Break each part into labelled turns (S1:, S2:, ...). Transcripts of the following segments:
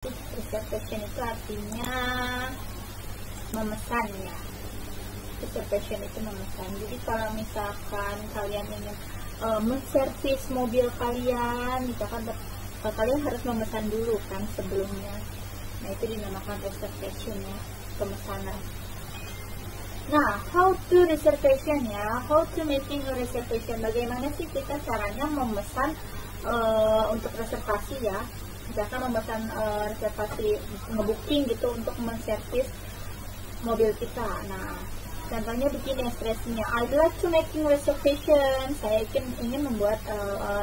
S1: Reservation itu artinya memesan ya. Reservation itu memesan. Jadi kalau misalkan kalian ingin menservis mobil kalian, misalkan kalian harus memesan dulu kan sebelumnya. Nah itu dinamakan reservation ya, pemesanan. Nah, how to reservation ya, how to making a reservation. Bagaimana sih kita caranya memesan untuk reservasi ya. Misalkan memesan reservasi, ngebooking gitu untuk menservis mobil kita. Nah, contohnya begini ekspresinya, I'd like to making reservation. Saya ingin membuat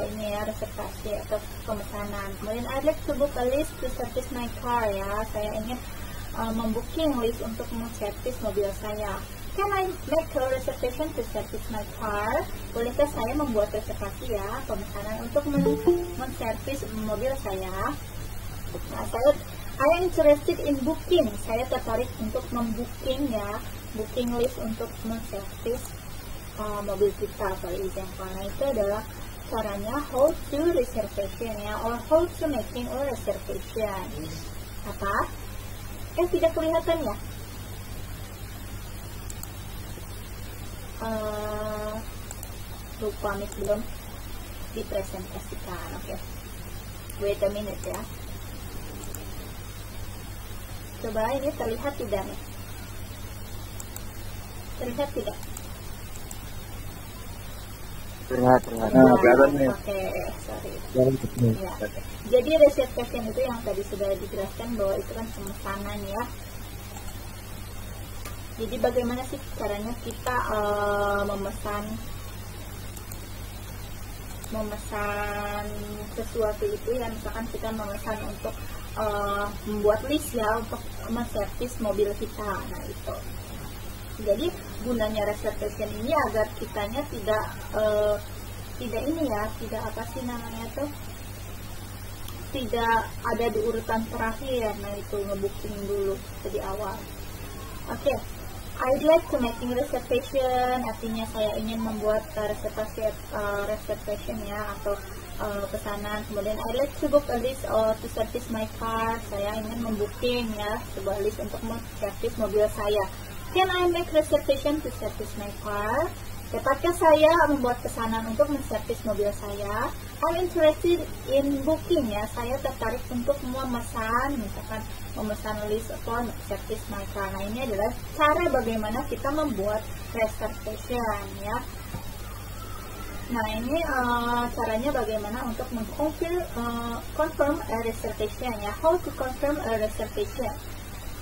S1: ini ya, reservasi atau pemesanan. Kemudian I'd like to book a list to service my car ya. Saya ingin membooking list untuk menservis mobil saya. Can I make a reservation to service my car? Bolehkah saya membuat reservasi ya, pemesanan untuk menservis mobil saya? Nah, I am interested in booking. Saya tertarik untuk membooking ya, booking list untuk menservis mobil kita, for example. Nah, itu adalah caranya how to reservation ya, or how to making a reservation. Apa? Tidak kelihatan ya? Lupa miss belum dipresentasikan. Oke. Wait a minute ya. Coba ini terlihat tidak nih? Terlihat tidak?
S2: Terlihat.
S1: Oke, sorry. Ya. Jadi reservation itu yang tadi sudah dijelaskan bahwa itu kan pemesanan ya. Jadi bagaimana sih caranya kita memesan sesuatu itu ya, misalkan kita memesan untuk membuat list ya untuk menservis mobil kita. Nah itu. Jadi gunanya reservation ini agar kitanya tidak ini ya, tidak apa sih namanya tuh, tidak ada di urutan terakhir. Nah itu ngebooking dulu di awal. Oke. I'd like to making reservation, artinya saya ingin membuat reservation ya, atau pesanan. Kemudian I'd like to book a list or to service my car. Saya ingin membooking ya, sebuah list untuk menservis mobil saya. Can I make reservation to service my car? Dapatkah saya membuat pesanan untuk menservis mobil saya? I'm interested in booking ya, saya tertarik untuk memesan, misalkan memesan list for service my car. Nah ini adalah cara bagaimana kita membuat reservation ya. Nah ini caranya bagaimana untuk confirm a reservation ya. How to confirm a reservation.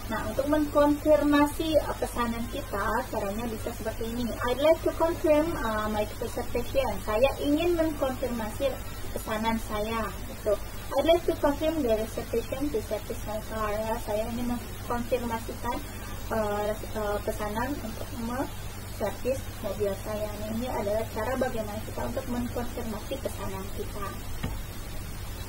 S1: Nah untuk mengkonfirmasi pesanan kita, caranya bisa seperti ini. I'd like to confirm my reservation. Saya ingin mengkonfirmasi pesanan saya. Gitu. I'd like to confirm the reservation to service my car. Ya. Saya ingin mengkonfirmasikan pesanan untuk servis mobil saya. Nah, ini adalah cara bagaimana kita untuk mengkonfirmasi pesanan kita.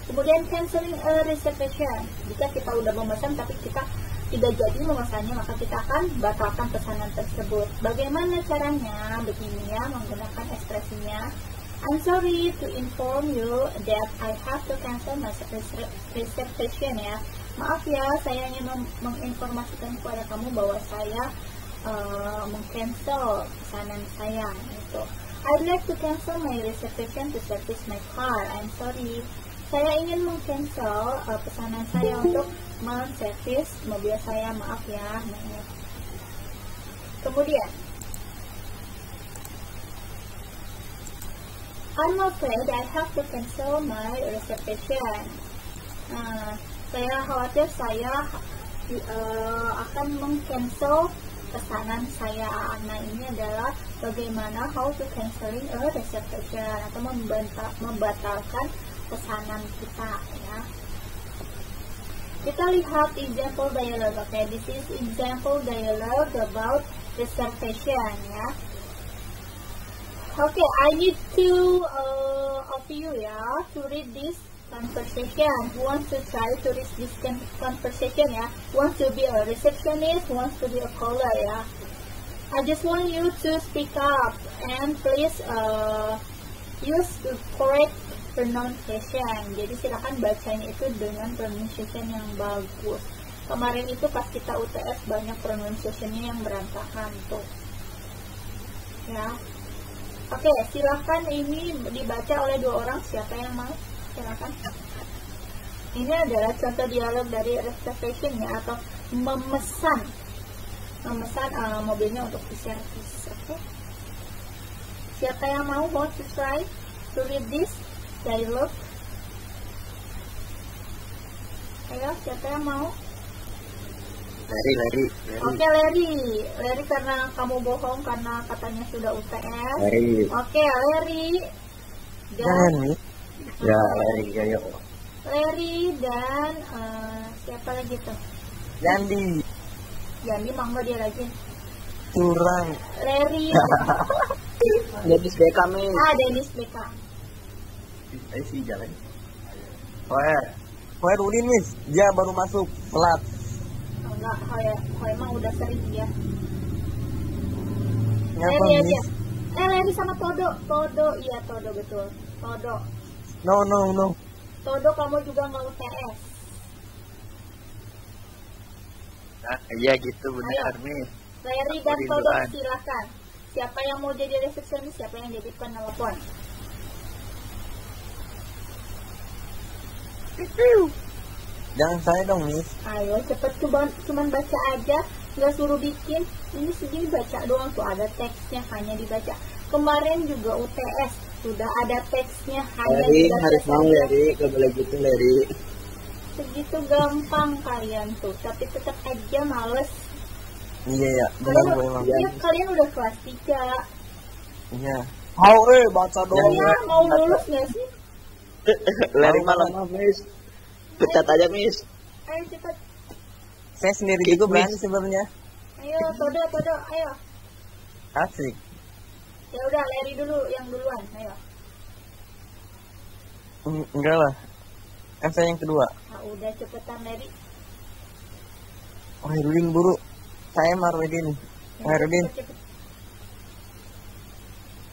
S1: Kemudian canceling a reservation. Jika kita udah memesan tapi kita tidak jadi memesannya, maka kita akan batalkan pesanan tersebut. Bagaimana caranya? Begini ya, menggunakan ekspresinya. I'm sorry to inform you that I have to cancel my reservation ya. Maaf ya, saya ingin menginformasikan kepada kamu bahwa saya meng-cancel pesanan saya gitu. I'd like to cancel my reservation to service my car. I'm sorry. Saya ingin meng-cancel pesanan saya untuk menservis mobil saya. Maaf ya. Kemudian, I'm afraid I have to cancel my reservation. Nah, saya khawatir saya akan meng-cancel pesanan saya. Nah ini adalah bagaimana how to canceling a reservation atau membatalkan pesanan kita ya. Kita lihat example dialogue. Oke, this is example dialogue about reservation ya. Oke, I need to of you ya to read this conversation. Who wants to try to read this conversation ya? Who wants to be a receptionist? Who wants to be a caller ya? I just want you to speak up and please use correct pronunciation. Jadi silakan bacanya itu dengan pronunciation yang bagus. Kemarin itu pas kita UTS banyak pronunciationnya yang berantakan tuh. Ya. Oke, silakan ini dibaca oleh 2 orang. Siapa yang mau? Silakan. Ini adalah contoh dialog dari reservation ya, atau memesan mobilnya untuk diservis. Oke. Siapa yang mau to try to read this dialogue? Ayo, siapa yang mau?
S2: Larry.
S1: Oke, Larry karena kamu bohong karena katanya sudah UTS.
S2: Larry.
S1: Oke, Larry.
S2: Dan ya, Larry, ayo.
S1: Larry dan siapa lagi tuh? Yandi mangga dia lagi.
S2: Curang.
S1: Larry.
S2: Dennis Beckham nih.
S1: Dennis Beckham.
S2: Ayo sih jalan.
S3: Udin Miss, dia baru masuk telat.
S1: Enggak, emang udah sering dia.
S3: Ngapa Miss?
S1: Larry sama Todo, iya Todo betul. Todo.
S3: No.
S1: Todo kamu juga nggak UTS.
S2: Iya gitu benar Miss.
S1: Larry dan Todo silakan. Siapa yang mau jadi resepsionis, siapa yang jadi penelpon?
S3: Jangan saya dong Miss.
S1: Ayo cepet, cuman baca aja, nggak suruh bikin. Ini segini baca doang tuh, ada teksnya, hanya dibaca. Kemarin juga UTS sudah ada teksnya, hanya dibaca.
S2: Harus mau Larry, gak boleh gitu Larry.
S1: Segitu gampang kalian tuh, tapi tetap aja males.
S3: Iya ya, benar gue emang.
S1: Kalian udah kelas 3.
S3: Iya.
S2: Baca doang.
S1: Ya, mau lulus nggak sih?
S2: Larry malam Miss. Pecat aja Miss.
S1: Ayo cepet.
S3: Saya sendiri juga berani sebenarnya.
S1: Ayo Todo, ayo.
S3: Asik.
S1: Ya udah, Larry dulu yang duluan, ayo.
S3: Enggak lah. Kan saya yang kedua.
S1: Nah, udah cepetan Larry.
S3: Rudin buru. Saya Marwedin. Rudin.
S1: Cepet.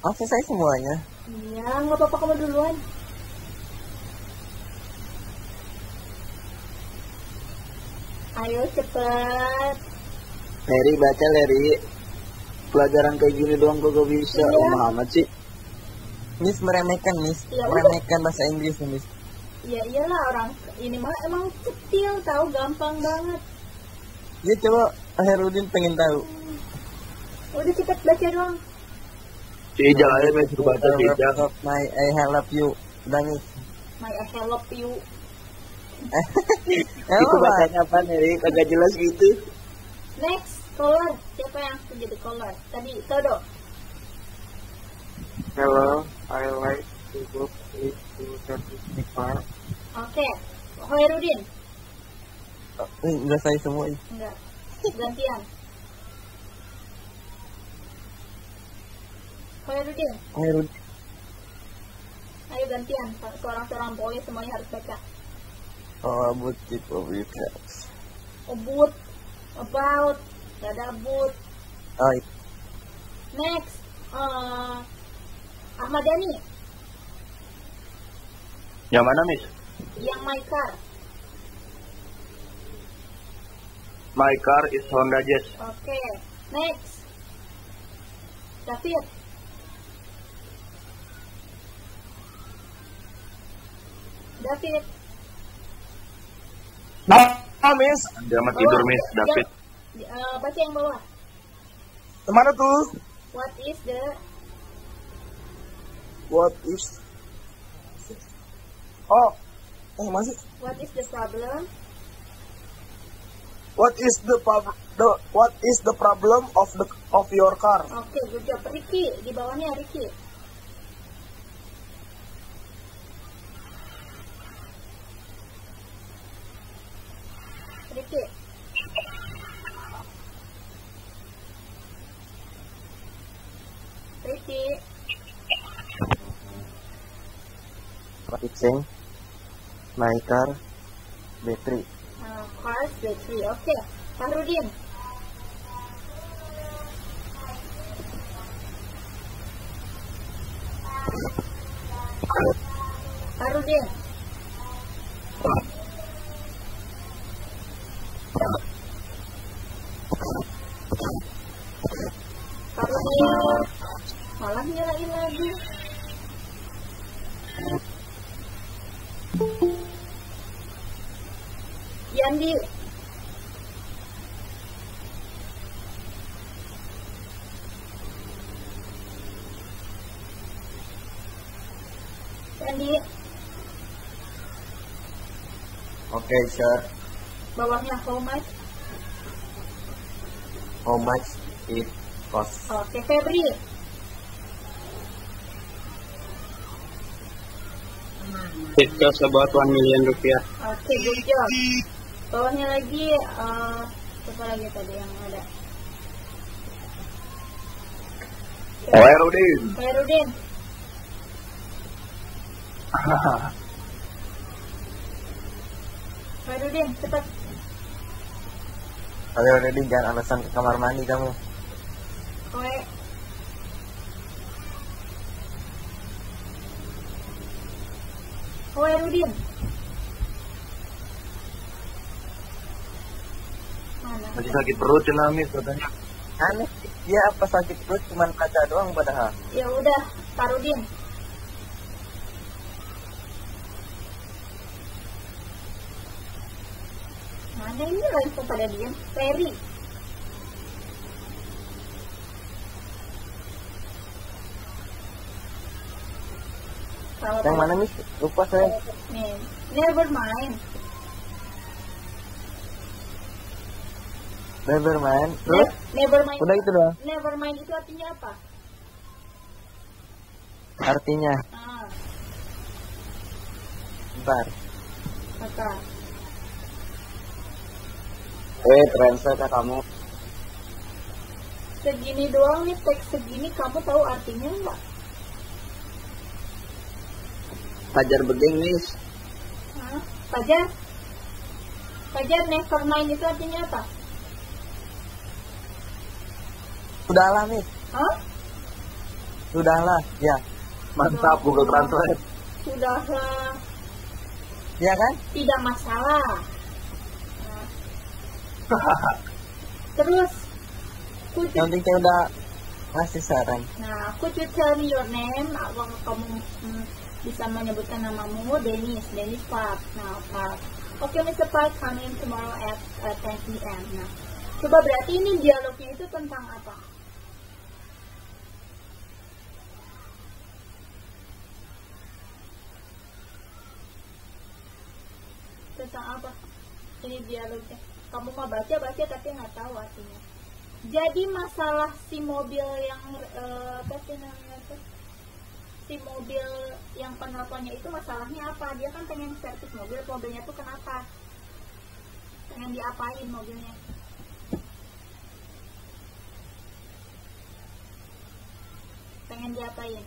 S3: Selesai semuanya.
S1: Iya, nggak apa-apa, kamu duluan. Ayo cepet.
S2: Larry baca Larry. Pelajaran kayak gini doang kok gak bisa.
S1: Iya.
S2: Muhammad sih.
S3: Miss meremehkan Miss.
S1: Ya,
S3: meremehkan bahasa Inggris Miss.
S1: Ya iyalah, orang ini mah emang kecil, tahu, gampang banget.
S3: Ya coba Herudin pengen tahu.
S1: Udah cepet baca doang.
S2: Tidak aja Miss baca tidak.
S3: My I help you. Udah Miss.
S1: My I help you.
S2: Itu bacanya apa Larry? Kagak jelas gitu.
S1: Next, caller. Siapa yang jadi caller? Tadi Todo.
S2: Hello, I like to go to service my car.
S1: Oke. Hoirudin.
S3: Udah saya semua.
S1: Enggak. Gantian. Hoirudin. Ayo gantian. Seorang-seorang boy semuanya harus baca.
S3: About it of your class.
S1: About. Gak ada about. Next. Ahmad Dhani.
S2: Yang mana Miss?
S1: Yang my car.
S2: My car is Honda Jazz.
S1: Oke. Next. David.
S2: Miss. Dia mah tidur Miss, David.
S1: Baca yang bawah.
S3: Kemana tuh?
S1: What is
S3: masih.
S1: What is the problem?
S3: What is the problem of your car?
S1: Oke, good job. Ricky, di bawahnya Ricky. Ricky.
S3: Fixing my car battery.
S1: Cars battery. Oke. Fahrudin. Khairudin. Khairudin. Malah nyalain lagi. Yandi. Yandi.
S2: Oke, sir.
S1: Bawahnya how much?
S2: How much it cost?
S1: Oke, Febri.
S4: It costs about 1 million rupiah.
S1: Oke, good job. Bawahnya lagi, apa lagi tadi yang ada?
S2: Khairudin.
S1: Khairudin. Khairudin, cepat.
S2: Khairudin, jangan alasan ke kamar mandi kamu.
S1: Koe. Khairudin. Mana?
S2: Masih sakit perut cina Amis katanya. Aneh, dia apa sakit perut cuman kaca doang padahal.
S1: Ya udah, Farudin. Mana ini langsung pada diam? Ferry.
S2: Yang mana Miss? Lupa saya.
S1: Nih, never mind.
S2: Never mind. Terus?
S1: Never mind.
S2: Udah itu doang.
S1: Never mind itu artinya apa?
S2: Artinya,
S1: Ah,
S2: bentar.
S1: apa?
S2: Translate kamu.
S1: Segini doang nih, teks segini kamu tahu artinya enggak?
S2: Fajar begeng Miss.
S1: Hah? Fajar? Fajar, never mind itu artinya apa?
S2: Sudahlah Miss.
S1: Hah?
S2: Sudahlah. Ya. Mantap Google Translate.
S1: Sudahlah,
S2: Ya kan?
S1: tidak masalah. Nah. Terus, could you,
S2: Yang penting saya udah ngasih saran.
S1: nah, could you tell me your name? Apakah kamu bisa menyebutkan namamu? Dennis Park. Nah, Park. Oke, Mr. Park, coming tomorrow at 10 p.m. Nah, coba berarti ini dialognya itu tentang apa? Tentang apa? Ini dialognya. Kamu mau baca tapi nggak tahu artinya. Jadi masalah si mobil yang apa sih namanya tuh? Si mobil yang penelponnya itu masalahnya apa? Dia kan pengen servis mobilnya tuh kenapa? Pengen diapain mobilnya? Pengen diapain?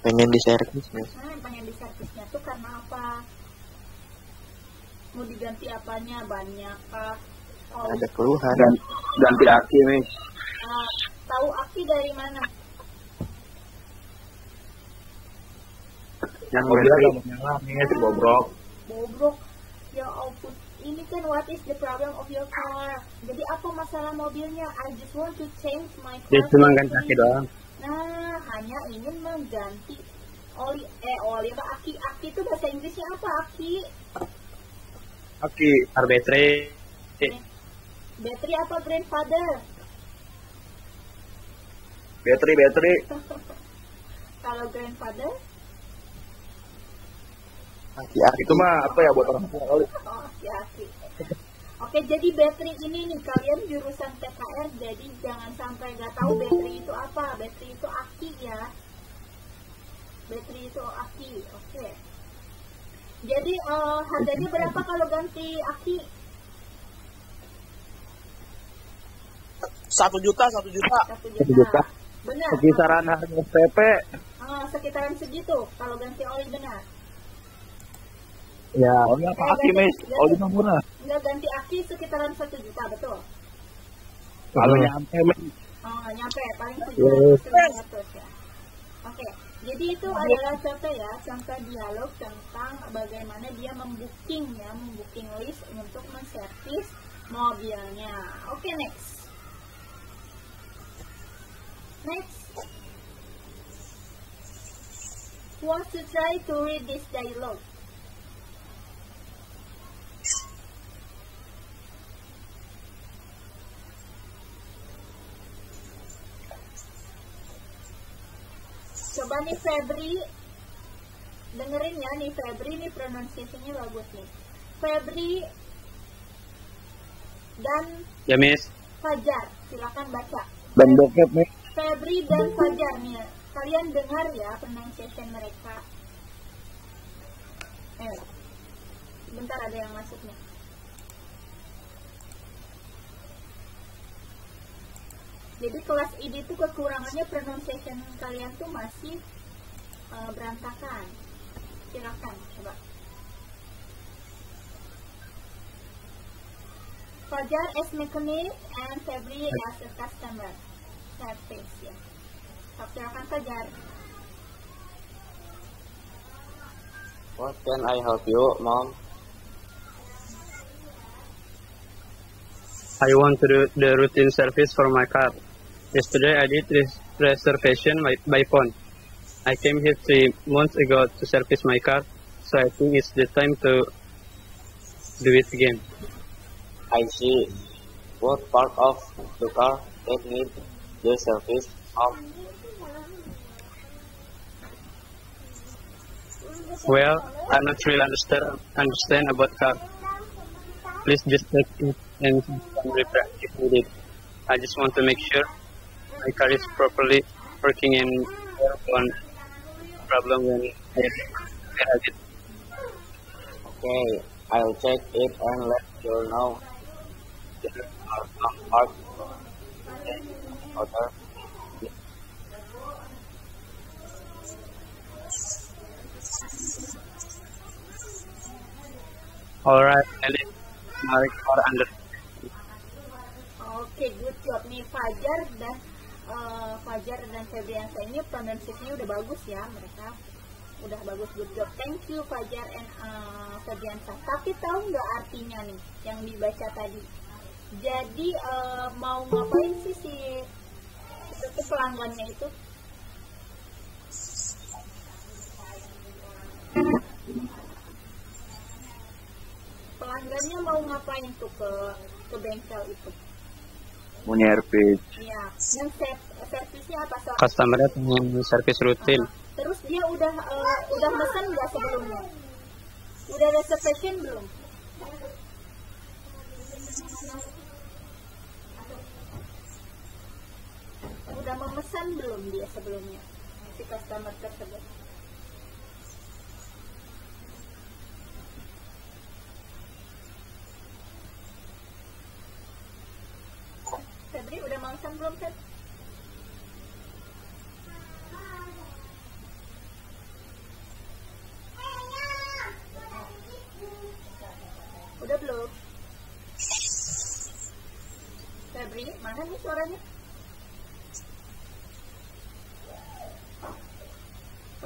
S2: Pengen diservis Miss.
S1: Pengen diservisnya tuh karena apa? Mau diganti apanya? Bannya kah? Oh,
S2: Ada keluhan.
S4: Ganti aki, Miss.
S1: tahu aki dari mana?
S4: Yang mobilnya gak mau nyala, Miss, bobrok.
S1: Bobrok. Ya ampun. Ini kan what is the problem of your car? Jadi apa masalah mobilnya? I just want to change my car.
S4: Dia cuma ganti aki doang.
S1: Nah, hanya ingin mengganti oli apa? Aki itu bahasa Inggrisnya apa?
S4: Aki, baterai.
S1: Battery apa grandfather?
S4: Bateri.
S1: Kalau grandfather?
S2: Aki-aki.
S4: Itu mah apa ya buat orang tua kali.
S1: Oh, aki. Oke, jadi battery ini nih, kalian jurusan PKR, jadi jangan sampai nggak tahu battery itu apa. Battery itu aki ya. Battery itu aki, oke. Jadi harganya berapa kalau ganti aki?
S3: 1 juta.
S1: 1
S4: 1 juta.
S1: Benar.
S4: Kisaran harga SPP.
S1: Sekitaran segitu kalau ganti oli benar.
S4: Ya, oli apa aki, Miss? Oli mah murah.
S1: Enggak, ganti aki sekitaran 1 juta, betul?
S4: Kalau nyampe, Miss.
S1: Oh, nggak nyampe, paling 700 ya. Oke, jadi itu adalah contoh ya, contoh dialog tentang bagaimana dia membooking list untuk menservis mobilnya. Oke, next. Who wants to try to read this dialogue? Coba nih Febri, dengerin ya nih Febri, nih pronunciation-nya bagus nih. Febri dan
S4: Ya, Miss.
S1: Fajar, silakan baca.
S4: Dan bokep, Miss.
S1: Febri dan Fajar nih, kalian dengar ya pronunciation mereka. Bentar ada yang masuk nih. Jadi kelas ID itu kekurangannya pronunciation kalian tuh masih berantakan. Silakan coba. Fajar as mechanic and Febri as a customer service ya. Silakan Fajar.
S5: What can I help you, Mom?
S6: I want to do the routine service for my car. Yesterday I did this reservation by phone. I came here 3 months ago to service my car, so I think it's the time to do it again.
S5: I see. What part of the car that need the service, Mom?
S6: Well, I'm not really understand about car. Please just check it and repair if needed. I just want to make sure my car is properly working and one problem when I have it.
S5: Okay, I'll check it and let you know. There are some parts other.
S6: Alright, Ellie, Mark or under.
S1: Oke, good job nih Fajar dan Febriansa ini pronunciation-nya udah bagus ya, mereka udah bagus, good job. Thank you Fajar and Febriansa. Tapi tahu nggak artinya nih yang dibaca tadi? Jadi mau ngapain sih itu pelanggannya itu? Pelanggannya mau ngapain tuh ke bengkel itu?
S4: Mau nyerpis.
S1: Iya, yang servisnya apa soal?
S6: Customer-nya pengen service rutin.
S1: Terus dia udah mesen nggak sebelumnya? Udah reservation belum? Udah memesan belum dia sebelumnya si customer tersebut? Febri udah memesan belum, Feb? Udah belum? Febri, mana nih suaranya?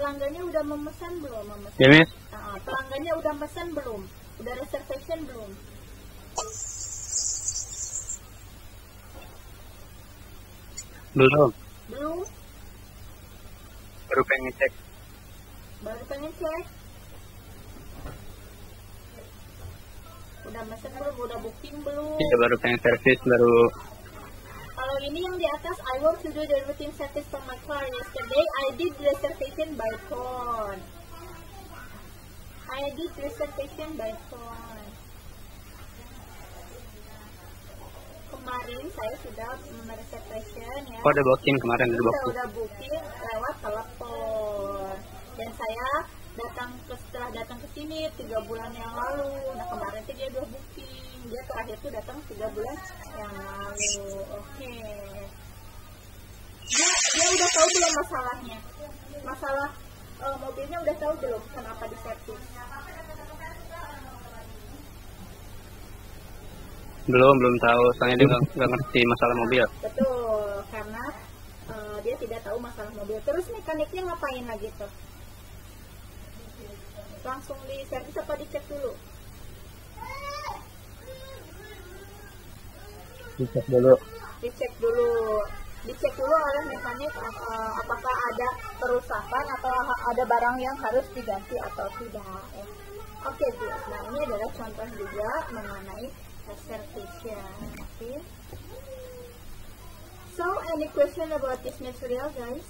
S1: Pelanggannya udah memesan belum?
S6: Ya, Miss.
S1: Pelanggannya udah pesan belum? Udah reservation belum?
S6: Belum.
S1: Belum?
S6: Baru pengen cek.
S1: Baru pengen cek? Udah pesan belum? Udah booking belum?
S6: Ya, baru pengen service, baru.
S1: Kalau ini yang di atas, I want to do the routine service for my car. Yesterday, I did reservation by phone. I did reservation by phone. Kemarin saya sudah reservation ya.
S6: Oh, udah booking kemarin, udah booking.
S1: Udah booking lewat telepon. Dan saya setelah datang ke sini 3 bulan yang lalu. Nah kemarin tuh dia udah booking. Dia terakhir tuh datang 3 bulan yang lalu. Oke. Dia udah tahu belum masalahnya? Masalah mobilnya udah tahu belum kenapa diservis?
S6: Belum tahu, soalnya dia nggak ngerti masalah mobil.
S1: Betul, karena tidak tahu masalah mobil. Terus mekaniknya ngapain lagi tuh? Langsung di servis apa dicek dulu?
S4: Dicek dulu.
S1: Dicek dulu oleh mekanik apakah ada kerusakan atau ada barang yang harus diganti atau tidak. Oke, guys. Nah, ini adalah contoh juga mengenai reservation. Okay. So, any question about this material, guys?